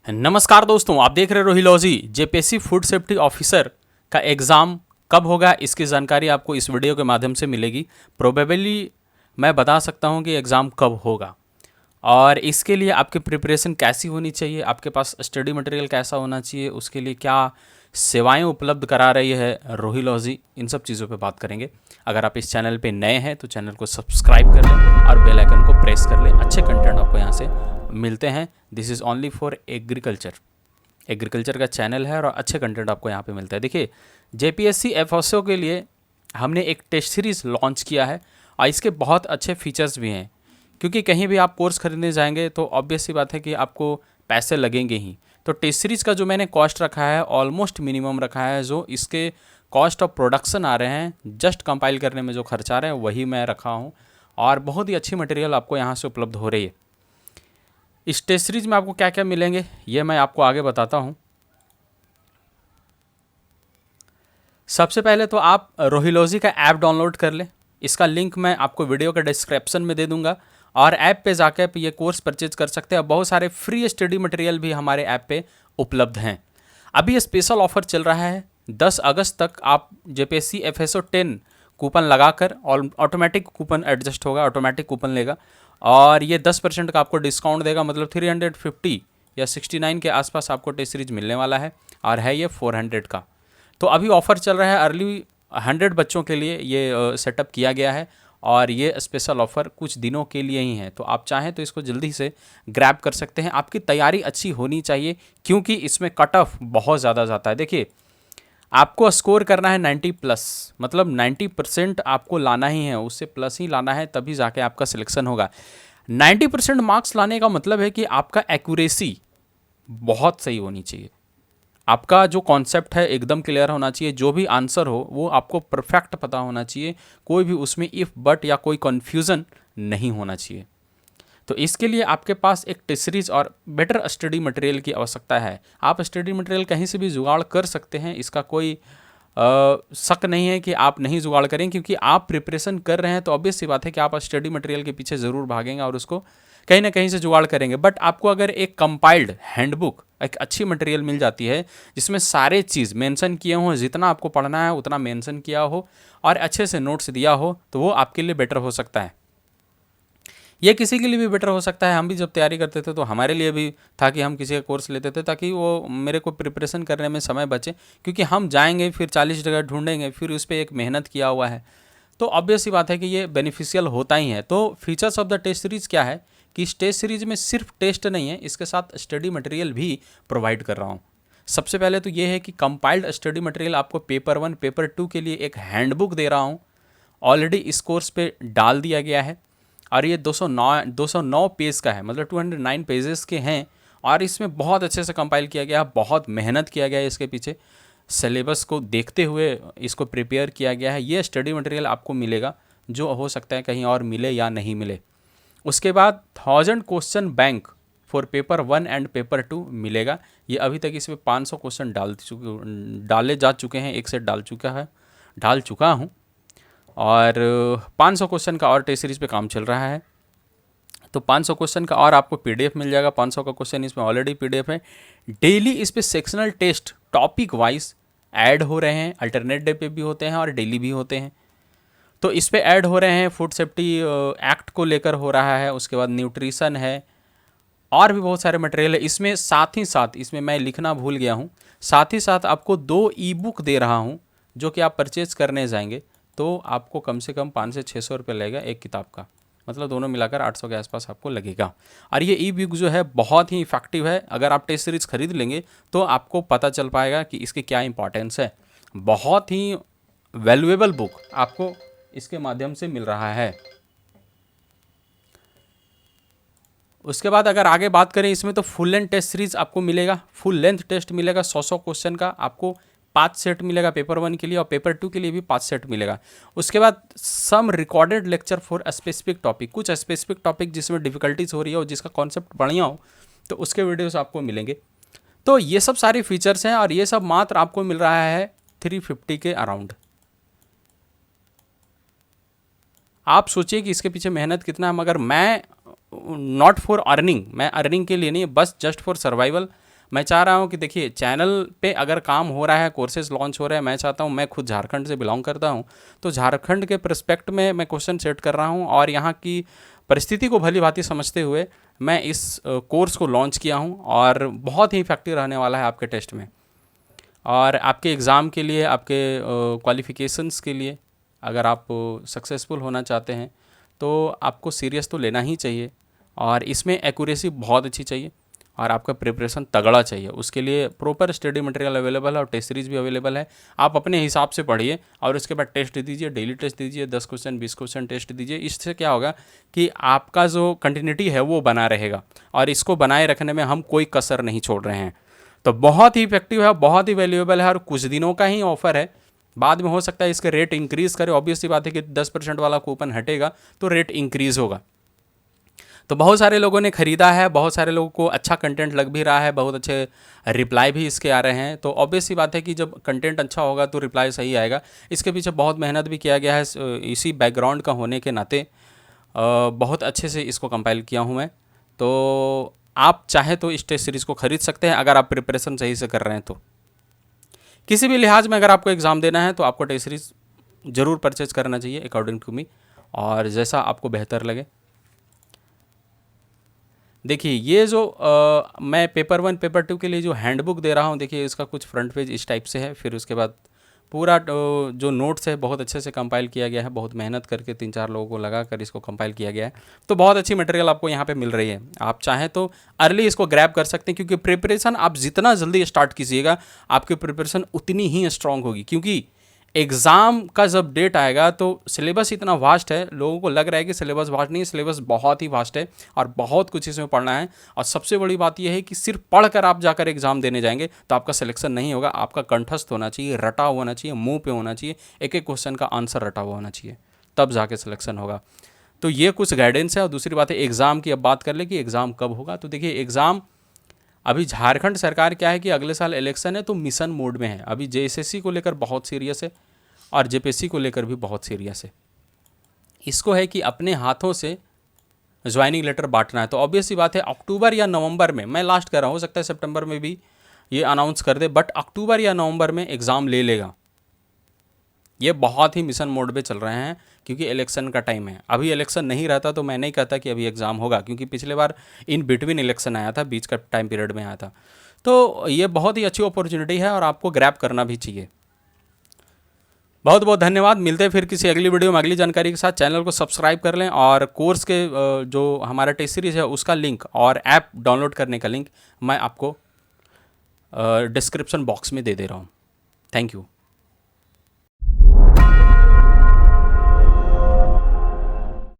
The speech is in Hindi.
नमस्कार दोस्तों, आप देख रहे रोहिलॉजी। जेपीएससी फूड सेफ्टी ऑफिसर का एग्ज़ाम कब होगा, इसकी जानकारी आपको इस वीडियो के माध्यम से मिलेगी। प्रोबेबली मैं बता सकता हूं कि एग्ज़ाम कब होगा और इसके लिए आपकी प्रिपरेशन कैसी होनी चाहिए, आपके पास स्टडी मटेरियल कैसा होना चाहिए, उसके लिए क्या सेवाएं उपलब्ध करा रही है रोहिलॉजी, इन सब चीज़ों पे बात करेंगे। अगर आप इस चैनल पे नए हैं तो चैनल को सब्सक्राइब कर लें और बेल आइकन को प्रेस कर लें। अच्छे कंटेंट आपको यहाँ से मिलते हैं। This is only for agriculture का चैनल है और अच्छे कंटेंट आपको यहाँ पे मिलता है। देखिए, जेपीएससी एफएसओ के लिए हमने एक टेस्ट सीरीज़ लॉन्च किया है और इसके बहुत अच्छे फीचर्स भी हैं, क्योंकि कहीं भी आप कोर्स खरीदने जाएंगे तो ऑब्वियस सी बात है कि आपको पैसे लगेंगे ही। तो टेस्ट सीरीज़ का जो मैंने कॉस्ट रखा है ऑलमोस्ट मिनिमम रखा है। जो इसके कॉस्ट ऑफ प्रोडक्शन आ रहे हैं, जस्ट कंपाइल करने में जो खर्चा आ रहे हैं वही मैं रखा हूँ और बहुत ही अच्छी मटेरियल आपको यहाँ से उपलब्ध हो रही है। इस टेस्ट सीरीज में आपको क्या क्या मिलेंगे ये मैं आपको आगे बताता हूँ। सबसे पहले तो आप रोहिलॉजी का ऐप डाउनलोड कर लें। इसका लिंक मैं आपको वीडियो के डिस्क्रिप्शन में दे दूंगा और ऐप पे जाके आप ये कोर्स परचेज कर सकते हैं। बहुत सारे फ्री स्टडी मटेरियल भी हमारे ऐप पे उपलब्ध हैं। अभी ये स्पेशल ऑफर चल रहा है, 10 अगस्त तक आप जेपीएससी एफएसओ 10 कूपन लगाकर, और ऑटोमेटिक कूपन एडजस्ट होगा, ऑटोमेटिक कूपन लेगा और ये 10% का आपको डिस्काउंट देगा। मतलब 350 या 69 के आसपास आपको टेस्ट सीरीज मिलने वाला है और है ये 400 का। तो अभी ऑफ़र चल रहा है, अर्ली 100 बच्चों के लिए ये सेटअप किया गया है और ये स्पेशल ऑफ़र कुछ दिनों के लिए ही है। तो आप चाहें तो इसको जल्दी से ग्रैब कर सकते हैं। आपकी तैयारी अच्छी होनी चाहिए क्योंकि इसमें कट ऑफ बहुत ज़्यादा जाता है। देखिए, आपको स्कोर करना है 90+, मतलब 90% आपको लाना ही है, उससे प्लस ही लाना है, तभी जाके आपका सिलेक्शन होगा। 90% मार्क्स लाने का मतलब है कि आपका एक्यूरेसी बहुत सही होनी चाहिए, आपका जो कॉन्सेप्ट है एकदम क्लियर होना चाहिए, जो भी आंसर हो वो आपको परफेक्ट पता होना चाहिए, कोई भी उसमें इफ़ बट या कोई कन्फ्यूज़न नहीं होना चाहिए। तो इसके लिए आपके पास एक टेस्ट सीरीज और बेटर स्टडी मटेरियल की आवश्यकता है। आप स्टडी मटेरियल कहीं से भी जुगाड़ कर सकते हैं, इसका कोई शक नहीं है कि आप नहीं जुगाड़ करें, क्योंकि आप प्रिपरेशन कर रहे हैं तो ऑब्वियस सी बात है कि आप स्टडी मटेरियल के पीछे ज़रूर भागेंगे और उसको कहीं ना कहीं से जुगाड़ करेंगे। बट आपको अगर एक कंपाइल्ड हैंडबुक, एक अच्छी मटेरियल मिल जाती है जिसमें सारे चीज़ मेंशन किए हों, जितना आपको पढ़ना है उतना मेंशन किया हो और अच्छे से नोट्स दिया हो, तो वो आपके लिए बेटर हो सकता है। ये किसी के लिए भी बेटर हो सकता है। हम भी जब तैयारी करते थे तो हमारे लिए भी था कि हम किसी का कोर्स लेते थे ताकि वो मेरे को प्रिपरेशन करने में समय बचे, क्योंकि हम जाएंगे फिर 40 जगह ढूंढेंगे, फिर उस पर एक मेहनत किया हुआ है। तो ऑब्वियस सी बात है कि ये बेनिफिशियल होता ही है। तो features of the test series क्या है कि इस टेस्ट सीरीज में सिर्फ टेस्ट नहीं है, इसके साथ स्टडी मटेरियल भी प्रोवाइड कर रहा हूँ। सबसे पहले तो ये है कि कंपाइल्ड स्टडी मटेरियल आपको पेपर 1 पेपर 2 के लिए एक हैंडबुक दे रहा हूँ, ऑलरेडी इस कोर्स पे डाल दिया गया है और ये 209 पेज का है, मतलब 209 पेजेस के हैं और इसमें बहुत अच्छे से कंपाइल किया गया है, बहुत मेहनत किया गया है इसके पीछे, सिलेबस को देखते हुए इसको प्रिपेयर किया गया है। ये स्टडी मटेरियल आपको मिलेगा, जो हो सकता है कहीं और मिले या नहीं मिले। उसके बाद 1000 question bank for paper 1 and paper 2 मिलेगा। ये अभी तक इसमें 500 क्वेश्चन डाले जा चुके हैं, एक सेट डाल चुका हूँ और 500 क्वेश्चन का और टेस्ट सीरीज पे काम चल रहा है। तो 500 क्वेश्चन का और आपको पीडीएफ मिल जाएगा। 500 का क्वेश्चन इसमें ऑलरेडी पीडीएफ है। डेली इस पे sectional test topic wise add हो रहे हैं, अल्टरनेट डे पे भी होते हैं और डेली भी होते हैं। तो इस पे ऐड हो रहे हैं, फूड सेफ्टी एक्ट को लेकर हो रहा है, उसके बाद न्यूट्रिशन है और भी बहुत सारे मटेरियल है इसमें। साथ ही साथ इसमें मैं लिखना भूल गया हूँ, साथ ही साथ आपको 2 ई बुक दे रहा हूँ, जो कि आप परचेज करने जाएंगे तो आपको कम से कम 500 से 600 रुपये लगेगा एक किताब का, मतलब दोनों मिलाकर 800 के आसपास आपको लगेगा। और ये ई बुक जो है बहुत ही इफेक्टिव है। अगर आप टेस्ट सीरीज खरीद लेंगे तो आपको पता चल पाएगा कि इसकी क्या इंपॉर्टेंस है। बहुत ही वैल्यूएबल बुक आपको इसके माध्यम से मिल रहा है। उसके बाद अगर आगे बात करें इसमें, तो फुल लेंथ टेस्ट सीरीज आपको मिलेगा, फुल लेंथ टेस्ट मिलेगा 100 क्वेश्चन का, आपको 5 सेट मिलेगा पेपर 1 के लिए और पेपर 2 के लिए भी 5 सेट मिलेगा। उसके बाद some recorded lecture for specific topic, कुछ स्पेसिफिक टॉपिक जिसमें डिफिकल्टीज हो रही है और जिसका कॉन्सेप्ट बढ़िया हो तो उसके वीडियोस आपको मिलेंगे। तो ये सब सारी फीचर्स हैं और ये सब मात्र आपको मिल रहा है 350 के अराउंड। आप सोचिए कि इसके पीछे मेहनत कितना है, मगर मैं नॉट फॉर अर्निंग, मैं अर्निंग के लिए नहीं, बस जस्ट फॉर सर्वाइवल मैं चाह रहा हूँ कि देखिए चैनल पे अगर काम हो रहा है, कोर्सेज लॉन्च हो रहे हैं, मैं चाहता हूँ, मैं खुद झारखंड से बिलोंग करता हूँ, तो झारखंड के पर्सपेक्ट में मैं क्वेश्चन सेट कर रहा हूँ और यहाँ की परिस्थिति को भली भांति समझते हुए मैं इस कोर्स को लॉन्च किया हूँ और बहुत ही इफेक्टिव रहने वाला है आपके टेस्ट में और आपके एग्ज़ाम के लिए, आपके क्वालिफ़िकेशंस के लिए। अगर आप सक्सेसफुल होना चाहते हैं तो आपको सीरियस तो लेना ही चाहिए और इसमें एक्यूरेसी बहुत अच्छी चाहिए और आपका प्रिपरेशन तगड़ा चाहिए। उसके लिए प्रॉपर स्टडी मटेरियल अवेलेबल है और टेस्ट सीरीज भी अवेलेबल है। आप अपने हिसाब से पढ़िए और उसके बाद टेस्ट दीजिए, डेली टेस्ट दीजिए, 10 क्वेश्चन 20 क्वेश्चन टेस्ट दीजिए। इससे क्या होगा कि आपका जो कंटिन्यूटी है वो बना रहेगा और इसको बनाए रखने में हम कोई कसर नहीं छोड़ रहे हैं। तो बहुत ही इफेक्टिव है, बहुत ही वैल्यूएबल है और कुछ दिनों का ही ऑफर है। बाद में हो सकता है इसके रेट इंक्रीज़ करे, ऑब्वियस सी बात है कि 10% वाला कूपन हटेगा तो रेट इंक्रीज़ होगा। तो बहुत सारे लोगों ने ख़रीदा है, बहुत सारे लोगों को अच्छा कंटेंट लग भी रहा है, बहुत अच्छे रिप्लाई भी इसके आ रहे हैं। तो ऑब्वियस सी बात है कि जब कंटेंट अच्छा होगा तो रिप्लाई सही आएगा। इसके पीछे बहुत मेहनत भी किया गया है, इसी बैकग्राउंड का होने के नाते बहुत अच्छे से इसको कंपाइल किया हूँ मैं। तो आप चाहे तो इस टेस्ट सीरीज़ को ख़रीद सकते हैं अगर आप प्रिपरेशन सही से कर रहे हैं तो। किसी भी लिहाज में अगर आपको एग्ज़ाम देना है तो आपको टेस्ट सीरीज़ ज़रूर परचेज करना चाहिए अकॉर्डिंग टू मी, और जैसा आपको बेहतर लगे। देखिए ये जो मैं पेपर 1 पेपर 2 के लिए जो हैंडबुक दे रहा हूँ, देखिए इसका कुछ फ्रंट पेज इस टाइप से है। फिर उसके बाद पूरा जो नोट्स है बहुत अच्छे से कंपाइल किया गया है, बहुत मेहनत करके 3-4 लोगों को लगा कर इसको कंपाइल किया गया है। तो बहुत अच्छी मटेरियल आपको यहाँ पे मिल रही है। आप चाहें तो अर्ली इसको ग्रैब कर सकते हैं क्योंकि प्रिपरेशन आप जितना जल्दी स्टार्ट कीजिएगा आपकी प्रिपरेशन उतनी ही स्ट्रांग होगी। क्योंकि एग्ज़ाम का जब डेट आएगा तो सिलेबस इतना वास्ट है, लोगों को लग रहा है कि सिलेबस वास्ट नहीं है, सिलेबस बहुत ही वास्ट है और बहुत कुछ इसमें पढ़ना है। और सबसे बड़ी बात यह है कि सिर्फ पढ़कर आप जाकर एग्ज़ाम देने जाएंगे तो आपका सिलेक्शन नहीं होगा। आपका कंठस्थ होना चाहिए, रटा हुआ होना चाहिए, मुंह पे होना चाहिए, एक एक क्वेश्चन का आंसर रटा हुआ होना चाहिए, तब जाके सिलेक्शन होगा। तो ये कुछ गाइडेंस है। और दूसरी बात है एग्ज़ाम की। अब बात कर ले कि एग्ज़ाम कब होगा, तो देखिए एग्ज़ाम अभी झारखंड सरकार क्या है कि अगले साल इलेक्शन है तो मिशन मोड में है। अभी जेएसएससी को लेकर बहुत सीरियस है और जेपीएससी को लेकर भी बहुत सीरियस है। इसको है कि अपने हाथों से ज्वाइनिंग लेटर बांटना है। तो ऑब्वियस सी बात है अक्टूबर या नवंबर में, मैं लास्ट कर रहा हूँ, हो सकता है सितंबर में भी ये अनाउंस कर दे, बट अक्टूबर या नवंबर में एग्ज़ाम ले लेगा। ये बहुत ही मिशन मोड पे चल रहे हैं क्योंकि इलेक्शन का टाइम है। अभी इलेक्शन नहीं रहता तो मैं नहीं कहता कि अभी एग्ज़ाम होगा, क्योंकि पिछले बार इन बिटवीन इलेक्शन आया था, बीच का टाइम पीरियड में आया था। तो ये बहुत ही अच्छी अपॉर्चुनिटी है और आपको ग्रैब करना भी चाहिए। बहुत बहुत धन्यवाद। मिलते हैं फिर किसी अगली वीडियो में अगली जानकारी के साथ। चैनल को सब्सक्राइब कर लें और कोर्स के जो हमारा टेस्ट सीरीज़ है उसका लिंक और ऐप डाउनलोड करने का लिंक मैं आपको डिस्क्रिप्शन बॉक्स में दे रहा हूँ। Thank you.